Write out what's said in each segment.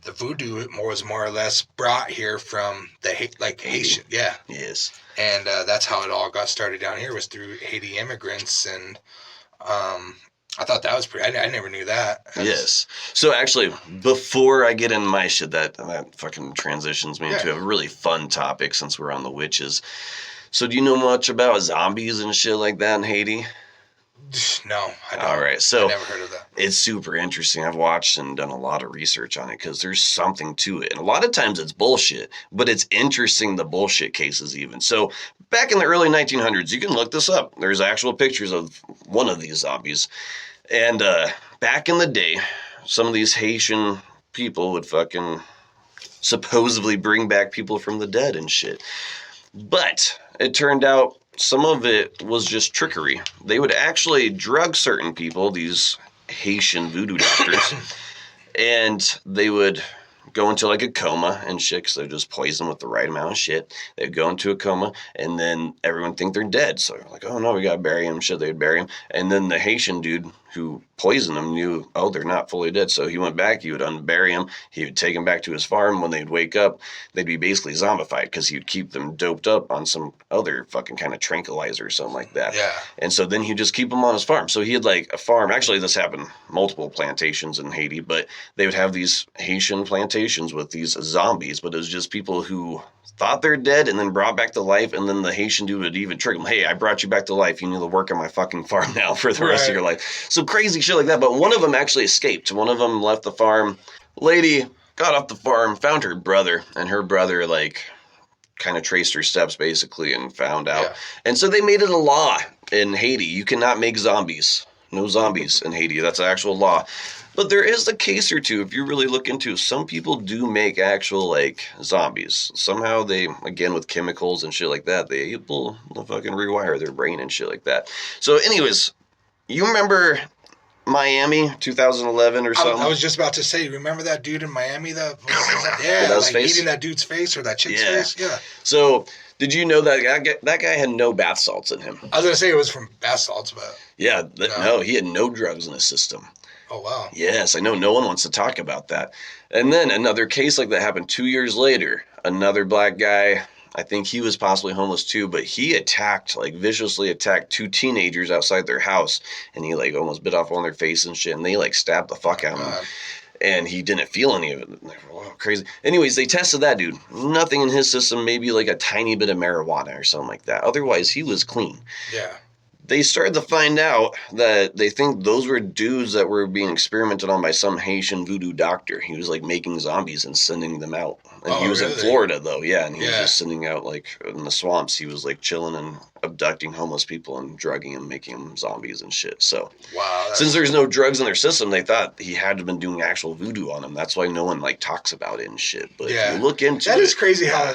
the voodoo was more or less brought here from the Haitian, yeah. Yes. And that's how it all got started down here, was through Haiti immigrants. And I thought that was pretty. I never knew that. Yes. So actually, before I get into my shit, that fucking transitions me into a really fun topic since we're on the witches. So do you know much about zombies and shit like that in Haiti? No, I don't. All right, so I never heard of that. It's super interesting. I've watched and done a lot of research on it because there's something to it. And a lot of times it's bullshit, but it's interesting, the bullshit cases even. So back in the early 1900s, you can look this up. There's actual pictures of one of these zombies. And back in the day, some of these Haitian people would fucking supposedly bring back people from the dead and shit. But it turned out some of it was just trickery. They would actually drug certain people, these Haitian voodoo doctors, and they would go into like a coma and shit because they just poison them with the right amount of shit. They'd go into a coma, and then everyone think they're dead. So they're like, oh no, we gotta bury him. Shit, they'd bury him. And then the Haitian dude who poisoned them knew, oh, they're not fully dead. So he went back, he would unbury him, he would take them back to his farm. When they'd wake up, they'd be basically zombified because he'd keep them doped up on some other fucking kind of tranquilizer or something like that. Yeah. And so then he'd just keep them on his farm. So he had like a farm. Actually, this happened multiple plantations in Haiti, but they would have these Haitian plantations with these zombies, but it was just people who thought they're dead and then brought back to life, and then the Haitian dude would even trick them, hey, I brought you back to life, you need to work on my fucking farm now for the rest of your life. So crazy shit like that. But one of them actually escaped. One of them left the farm. Lady got off the farm, found her brother, and her brother like kind of traced her steps basically and found out. And so they made it a law in Haiti. You cannot make zombies. No zombies in Haiti. That's an actual law. But there is a case or two, if you really look into, some people do make actual, like, zombies. Somehow they, again, with chemicals and shit like that, they will fucking rewire their brain and shit like that. So, anyways, you remember Miami, 2011 or something? I was just about to say, remember that dude in Miami? That like face? eating that dude's face or that chick's face? Yeah. So, did you know that guy had no bath salts in him? I was going to say it was from bath salts, but... Yeah, no, he had no drugs in his system. Oh, wow. Yes, I know no one wants to talk about that. And then another case like that happened 2 years later. Another black guy, I think he was possibly homeless too, but he viciously attacked two teenagers outside their house. And he like almost bit off one of their faces and shit. And they like stabbed the fuck out of him. And he didn't feel any of it. Wow, crazy. Anyways, they tested that dude. Nothing in his system, maybe like a tiny bit of marijuana or something like that. Otherwise, he was clean. Yeah. They started to find out that they think those were dudes that were being experimented on by some Haitian voodoo doctor. He was like making zombies and sending them out. And he was in Florida though, and he was just sending out like in the swamps. He was like chilling and abducting homeless people and drugging them, making them zombies and shit. So since there's no drugs in their system, they thought he had to have been doing actual voodoo on them. That's why no one like talks about it and shit. But if you look into that is crazy how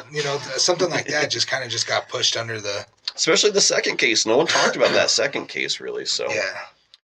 something like that just kind of got pushed under the... Especially the second case. No one talked about that second case, really. So